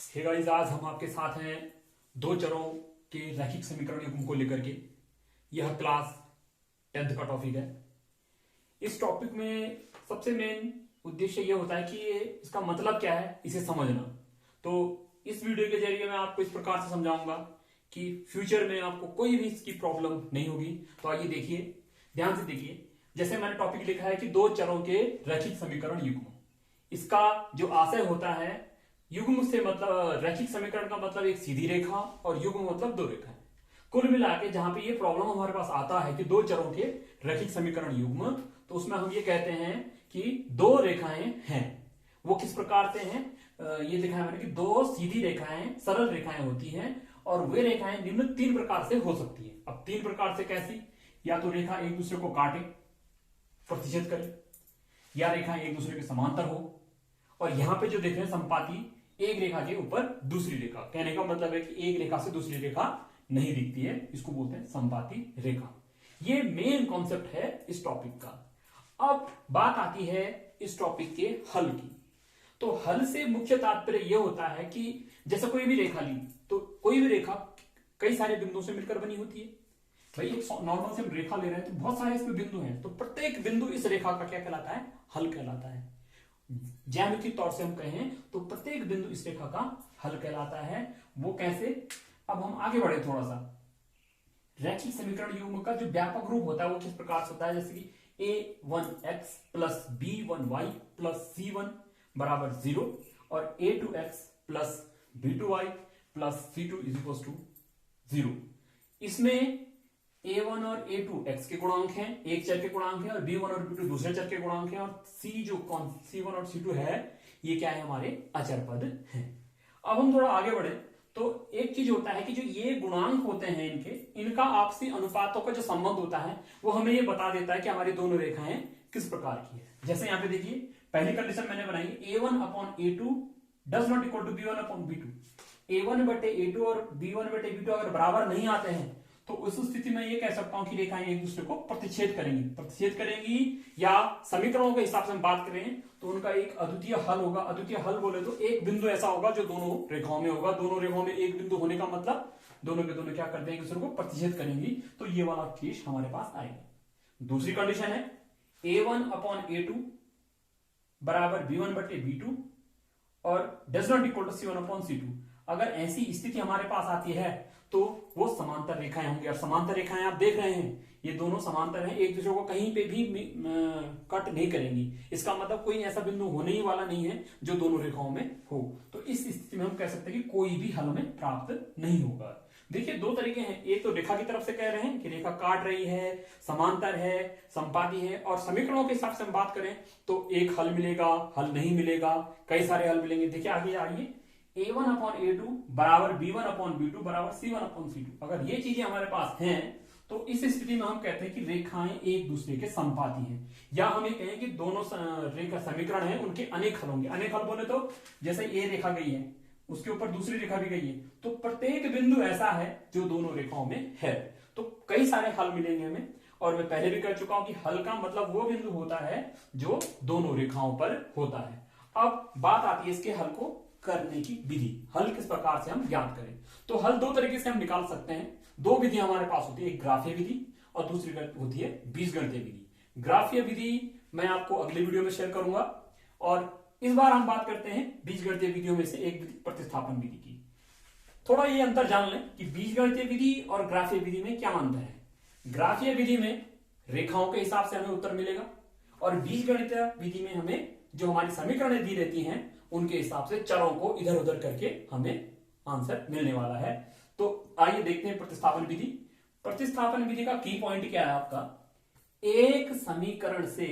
Hey guys, आज हम आपके साथ हैं दो चरों के रैखिक समीकरण युग्म को लेकर के। यह क्लास 10th का टॉपिक है। इस टॉपिक में सबसे मेन उद्देश्य यह होता है कि इसका मतलब क्या है, इसे समझना। तो इस वीडियो के जरिए मैं आपको इस प्रकार से समझाऊंगा कि फ्यूचर में आपको कोई भी इसकी प्रॉब्लम नहीं होगी। तो आइए देखिए, ध्यान से देखिए। जैसे मैंने टॉपिक लिखा है कि दो चरों के रैखिक समीकरण युग्म। इसका जो आशय होता है, युग्म से मतलब रैखिक समीकरण का मतलब एक सीधी रेखा और युग्म मतलब दो रेखाएं। कुल मिला के जहां पे ये प्रॉब्लम हमारे पास आता है कि दो चरों के रैखिक समीकरण युग्म, तो उसमें हम ये कहते हैं कि दो रेखाएं हैं। वो किस प्रकार से हैं, ये देखा है मैंने कि दो सीधी रेखाएं, सरल रेखाएं होती हैं और वे रेखाएं निम्न तीन प्रकार से हो सकती है। अब तीन प्रकार से कैसी? या तो रेखा एक दूसरे को काटे, प्रतिच्छेद करे, या रेखाएं एक दूसरे के समांतर हो, और यहां पे जो देख रहे हैं संपाती, एक रेखा के ऊपर दूसरी रेखा। कहने का मतलब है कि एक रेखा से दूसरी रेखा नहीं दिखती है, इसको बोलते हैं संपाती रेखा। ये मेन कॉन्सेप्ट है इस टॉपिक का। अब बात आती है इस टॉपिक के हल की। तो हल से मुख्य तात्पर्य यह होता है कि जैसे कोई भी रेखा ली, तो कोई भी रेखा कई सारे बिंदुओं से मिलकर बनी होती है। भाई एक नॉर्मल से हम रेखा ले रहे हैं तो बहुत सारे इसमें बिंदु हैं, तो प्रत्येक बिंदु इस रेखा का क्या कहलाता है? हल कहलाता है। ज्यामितीय तौर से हम कहें तो प्रत्येक बिंदु इस रेखा का हल कहलाता है। वो कैसे? अब हम आगे बढ़े थोड़ा सा। रैखिक समीकरण युग्म का जो व्यापक रूप होता है वो किस प्रकार से होता है? जैसे कि a1x plus b1y plus c1 बराबर 0 और a2x plus b2y plus c2 is equal to 0। इसमें a1 और a2 x के गुणांक हैं, एक चर के गुणांक हैं, और b1 और b2 दूसरे चर के गुणांक हैं, और c1 और c2 है, ये क्या है? हमारे अचर पद हैं। अब हम थोड़ा आगे बढ़े तो एक चीज होता है कि जो ये गुणांक होते हैं इनका आपसी अनुपातों का जो संबंध होता है वो हमें ये बता देता है कि हमारी दोनों रेखाएं किस प्रकार की है। जैसे यहां पे देखिए, पहली कंडीशन मैंने बनाई, a1 upon a2 does not equal to b1 upon b2। a1 बटे a2 और b1 बटे b2 अगर बराबर नहीं आते हैं तो उस स्थिति में ये कह सकता हूं कि रेखाएं एक दूसरे को प्रतिच्छेद करेंगी, या समीकरणों के हिसाब से हम बात करें तो उनका एक अद्वितीय हल होगा। अद्वितीय हल बोले तो एक बिंदु ऐसा होगा जो दोनों रेखाओं में होगा। दोनों रेखाओं में एक बिंदु होने का मतलब दोनों के दोनों क्या करते हैं? एक दूसरे को प्रतिच्छेद करेंगी। तो ये वाला केस हमारे पास आएगा। दूसरी कंडीशन है a1 अपॉन a2 बराबर b1 बटे b2 और does not equal to c1 upon c2। अगर ऐसी स्थिति हमारे पास आती है तो वो समांतर रेखाएं होंगी। और समांतर रेखाएं आप देख रहे हैं, ये दोनों समांतर हैं, एक दूसरे को कहीं पे भी कट नहीं करेंगी। इसका मतलब कोई ऐसा बिंदु होने ही वाला नहीं है जो दोनों रेखाओं में हो। तो इस स्थिति में हम कह सकते हैं कि कोई भी हल हमें प्राप्त नहीं होगा। देखिए, दो तरीके हैं। एक तो रेखा की तरफ से कह रहे हैं कि रेखा काट रही है, समांतर है, संपाती है, और समीकरणों के हिसाब से हम बात करें तो एक हल मिलेगा, हल नहीं मिलेगा, कई सारे हल मिलेंगे। देखिए आगे आइए, a1 अपॉन a2 बराबर b1 अपॉन b2 बराबर c1 अपॉन c2। अगर ये चीजें हमारे पास हैं तो इस स्थिति में हम कहते हैं कि रेखाएं एक दूसरे के संपाती हैं, या हम ये कहें कि दोनों रेखा समीकरण हैं उनके अनेक हल होंगे। अनेक हल बोले तो जैसे ये रेखा गई है, उसके ऊपर दूसरी रेखा भी गई है, तो प्रत्येक बिंदु ऐसा है जो दोनों रेखाओं में है। तो कई सारे हल मिलेंगे हमें। और मैं पहले भी कह चुका हूं कि हल का मतलब वो बिंदु होता है जो दोनों रेखाओं पर होता है। अब बात आती है इसके हल को करने की विधि। हल किस प्रकार से हम ज्ञात करें? तो हल दो तरीके से हम निकाल सकते हैं। दो विधि हमारे पास होती है, एक ग्राफीय विधि और दूसरी होती है बीजगणितीय विधि। ग्राफीय विधि मैं आपको अगले वीडियो में शेयर करूंगा, और इस बार हम बात करते हैं बीजगणितीय विधियों में से एक विधि, प्रतिस्थापन विधि की। थोड़ा ये अंतर जान लें कि बीजगणितीय विधि और ग्राफीय विधि में क्या अंतर है। ग्राफीय विधि में रेखाओं के हिसाब से हमें उत्तर मिलेगा, और बीजगणितीय विधि में हमें जो हमारी समीकरणें दी रहती हैं उनके हिसाब से चरों को इधर उधर करके हमें आंसर मिलने वाला है। तो आइए देखते हैं प्रतिस्थापन विधि। प्रतिस्थापन विधि का की पॉइंट क्या है आपका? एक समीकरण से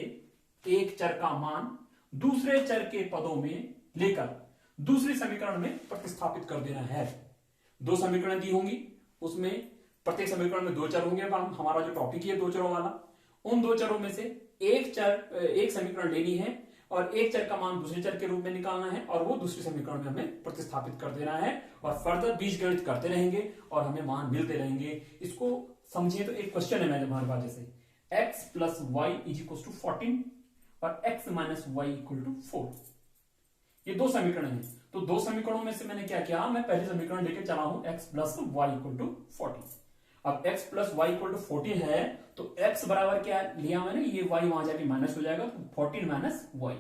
एक चर का मान दूसरे चर के पदों में लेकर दूसरी समीकरण में प्रतिस्थापित कर देना है। दो समीकरण दी होंगी, उसमें प्रत्येक समीकरण में दो चर होंगे। हमारा जो टॉपिक है दो चरों वाला, उन दो चरों में से एक समीकरण लेनी है और एक चर का मान दूसरे चर के रूप में निकालना है, और वो दूसरे समीकरण में हमें प्रतिस्थापित कर देना है, और फर्दर बीजगणित करते रहेंगे और हमें मान मिलते रहेंगे। इसको समझिए तो एक क्वेश्चन है मेरे हमारे पास, जैसे x plus y is equal to 14 और x minus y equal to 4। ये दो समीकरण है, तो दो समीकरणों में से मैंने क्या किया, मैं पहले समीकरण लेके चला हूं x plus y equal to 14। अब x plus y equal to 14 है, तो x बराबर क्या लिया मैंने, ये y वहां जाके माइनस हो जाएगा, तो 14 माइनस वाई।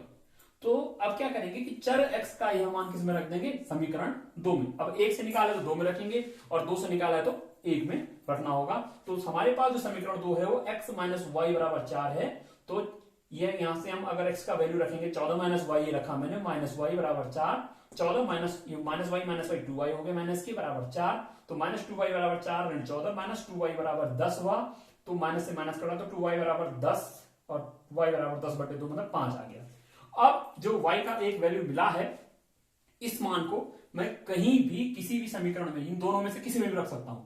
तो अब क्या करेंगे कि चर x का यह मान किस में रख देंगे, समीकरण 2 में। अब 1 से निकाले तो 2 में रखेंगे, और 2 से निकाला है तो 1 में रखना होगा। तो हमारे पास जो समीकरण 2 है वो x माइनस वाई बराबर 4 है। तो ये यहां से हम अगर x का वैल्यू रखेंगे 14 माइनस वाई, रखा मैंने माइनस वाई बराबर 4, 14 माइनस वाई 2 वाई हो गया माइनस के बराबर 4, तो माइनस 2 वाई बराबर 4 ऋण 14 माइनस 2 वाई बराबर 10 हुआ। तो माइनस से माइनस करा तो 2 वाई बराबर 10 और y बराबर 10/2 मतलब 5 आ गया। अब जो y का एक वैल्यू मिला है, इस मान को मैं कहीं भी किसी भी समीकरण में इन दोनों में से किसी में भी रख सकता हूं,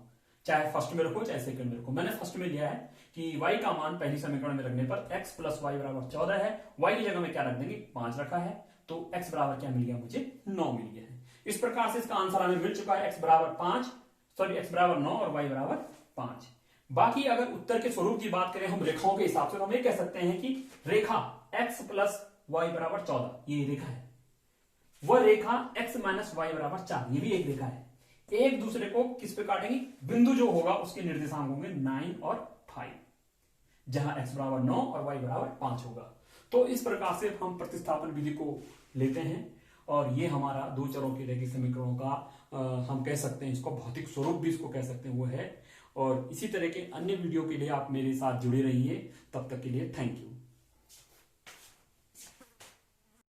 चाहे फर्स्ट में रखो चाहे सेकंड में रखो। मैंने फर्स्ट में लिया है कि y का मान पहली समीकरण में रखने पर x प्लस वाई बराबर 14 है, y की जगह में क्या रख देंगे 5 रखा है, तो x बराबर क्या मिल गया मुझे 9 मिल गया है। इस प्रकार से इसका आंसर हमें मिल चुका है, x बराबर 9 और y बराबर 5। बाकी अगर उत्तर के स्वरूप की बात करें हम रेखाओं के हिसाब से, तो हम ये कह सकते हैं कि रेखा x प्लस वाई बराबर 14 ये रेखा है, वह रेखा x माइनस वाई बराबर 4 ये भी एक रेखा है। एक दूसरे को किस पे काटेंगे, बिंदु जो होगा उसके निर्देशांक होंगे 9 और 5, जहां x बराबर 9 और y बराबर 5 होगा। तो इस प्रकार से हम प्रतिस्थापन विधि को लेते हैं, और ये हमारा दो चरों के रैखिक समीकरणों का हम कह सकते हैं, इसको भौतिक स्वरूप भी इसको कह सकते हैं वो है। और इसी तरह के अन्य वीडियो के लिए आप मेरे साथ जुड़े रहिए, तब तक के लिए थैंक यू।